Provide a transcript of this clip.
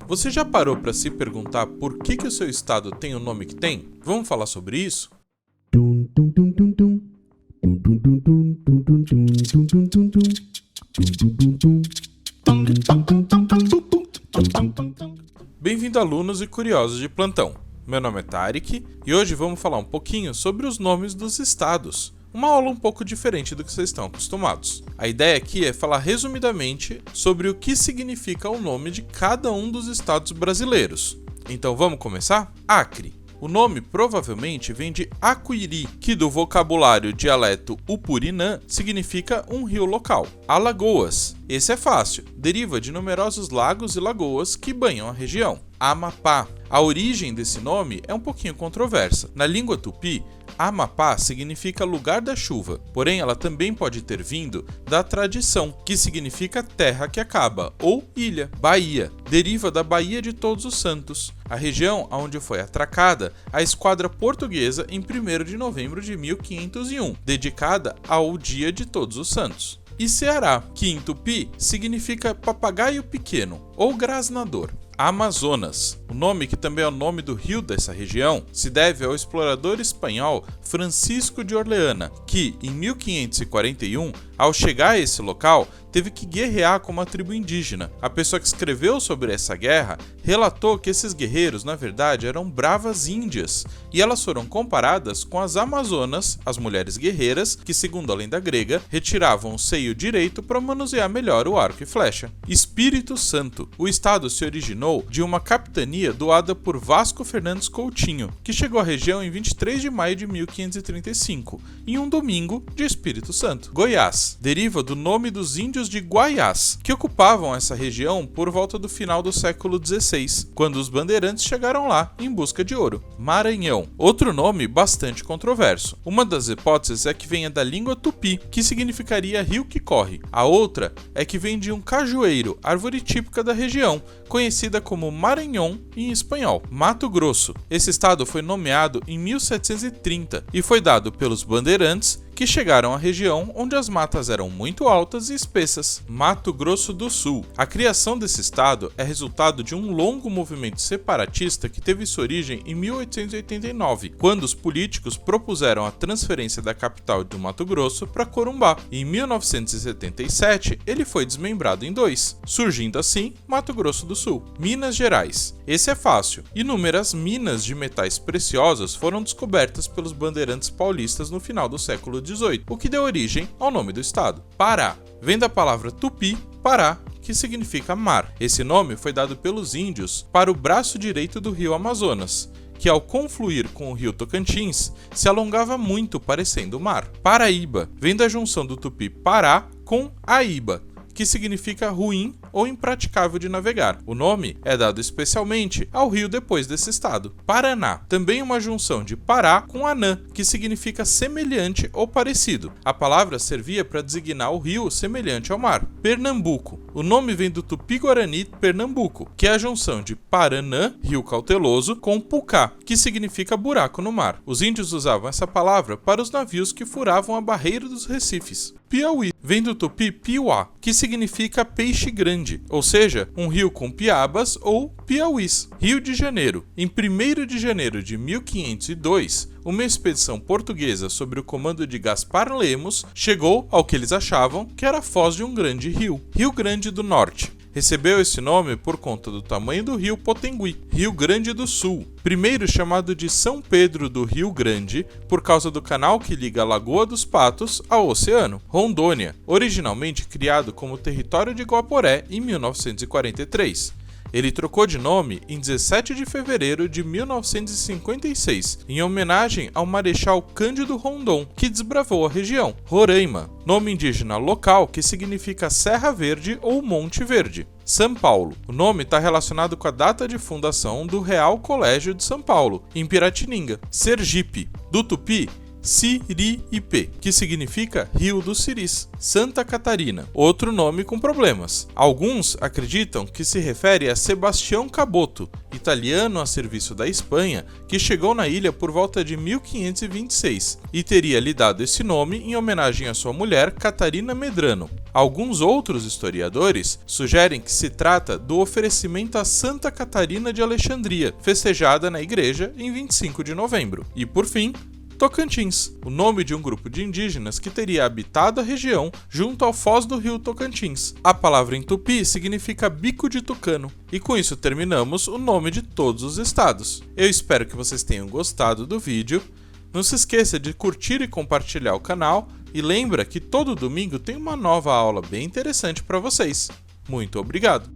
Você já parou para se perguntar por que o seu estado tem o nome que tem? Vamos falar sobre isso? Bem-vindo, alunos e curiosos de plantão. Meu nome é Tarek e hoje vamos falar um pouquinho sobre os nomes dos estados. Uma aula um pouco diferente do que vocês estão acostumados. A ideia aqui é falar resumidamente sobre o que significa o nome de cada um dos estados brasileiros. Então vamos começar? Acre. O nome provavelmente vem de Acuiri, que do vocabulário dialeto upurinã significa um rio local. Alagoas. Esse é fácil, deriva de numerosos lagos e lagoas que banham a região. Amapá. A origem desse nome é um pouquinho controversa. Na língua tupi, Amapá significa lugar da chuva, porém ela também pode ter vindo da tradição, que significa terra que acaba, ou ilha. Bahia deriva da Baía de Todos os Santos, a região onde foi atracada a esquadra portuguesa em 1º de novembro de 1501, dedicada ao Dia de Todos os Santos. E Ceará, que em tupi significa papagaio pequeno ou grasnador. Amazonas. O nome, que também é o nome do rio dessa região, se deve ao explorador espanhol Francisco de Orleana, que, em 1541, ao chegar a esse local, teve que guerrear com uma tribo indígena. A pessoa que escreveu sobre essa guerra relatou que esses guerreiros, na verdade, eram bravas índias, e elas foram comparadas com as amazonas, as mulheres guerreiras, que, segundo a lenda grega, retiravam o seio direito para manusear melhor o arco e flecha. Espírito Santo. O estado se originou de uma capitania doada por Vasco Fernandes Coutinho, que chegou à região em 23 de maio de 1535, em um domingo de Espírito Santo. Goiás deriva do nome dos índios de Guaiás, que ocupavam essa região por volta do final do século XVI, quando os bandeirantes chegaram lá em busca de ouro. Maranhão, outro nome bastante controverso. Uma das hipóteses é que venha da língua tupi, que significaria rio que corre. A outra é que vem de um cajueiro, árvore típica da região, conhecida como Maranhão em espanhol. Mato Grosso. Esse estado foi nomeado em 1730 e foi dado pelos bandeirantes que chegaram à região onde as matas eram muito altas e espessas. Mato Grosso do Sul. A criação desse estado é resultado de um longo movimento separatista que teve sua origem em 1889, quando os políticos propuseram a transferência da capital do Mato Grosso para Corumbá. Em 1977, ele foi desmembrado em 2, surgindo assim Mato Grosso do Sul. Minas Gerais. Esse é fácil. Inúmeras minas de metais preciosos foram descobertas pelos bandeirantes paulistas no final do século XVIII, o que deu origem ao nome do estado. Pará. Vem da palavra tupi, pará, que significa mar. Esse nome foi dado pelos índios para o braço direito do rio Amazonas, que ao confluir com o rio Tocantins, se alongava muito parecendo o mar. Paraíba. Vem da junção do tupi pará com aíba, que significa ruim ou impraticável de navegar. O nome é dado especialmente ao rio depois desse estado. Paraná, também uma junção de Pará com Anã, que significa semelhante ou parecido. A palavra servia para designar o rio semelhante ao mar. Pernambuco. O nome vem do tupi-guarani Pernambuco, que é a junção de Paranã, rio cauteloso, com Pucá, que significa buraco no mar. Os índios usavam essa palavra para os navios que furavam a barreira dos recifes. Piauí. Vem do tupi piuá, que significa peixe grande, ou seja, um rio com piabas ou piauís. Rio de Janeiro. Em 1º de janeiro de 1502, uma expedição portuguesa sob o comando de Gaspar Lemos chegou ao que eles achavam que era a foz de um grande rio. Rio Grande do Norte. Recebeu esse nome por conta do tamanho do rio Potengui. Rio Grande do Sul. Primeiro chamado de São Pedro do Rio Grande, por causa do canal que liga a Lagoa dos Patos ao oceano. Rondônia. Originalmente criado como território de Guaporé em 1943. Ele trocou de nome em 17 de fevereiro de 1956, em homenagem ao Marechal Cândido Rondon, que desbravou a região. Roraima, nome indígena local que significa Serra Verde ou Monte Verde. São Paulo. O nome está relacionado com a data de fundação do Real Colégio de São Paulo, em Piratininga. Sergipe. Do tupi, Siripe, que significa Rio dos Siris. Santa Catarina, outro nome com problemas. Alguns acreditam que se refere a Sebastião Caboto, italiano a serviço da Espanha, que chegou na ilha por volta de 1526 e teria lhe dado esse nome em homenagem à sua mulher Catarina Medrano. Alguns outros historiadores sugerem que se trata do oferecimento a Santa Catarina de Alexandria, festejada na igreja em 25 de novembro. E por fim, Tocantins, o nome de um grupo de indígenas que teria habitado a região junto ao foz do rio Tocantins. A palavra em tupi significa bico de tucano. E com isso terminamos o nome de todos os estados. Eu espero que vocês tenham gostado do vídeo. Não se esqueça de curtir e compartilhar o canal. E lembra que todo domingo tem uma nova aula bem interessante para vocês. Muito obrigado!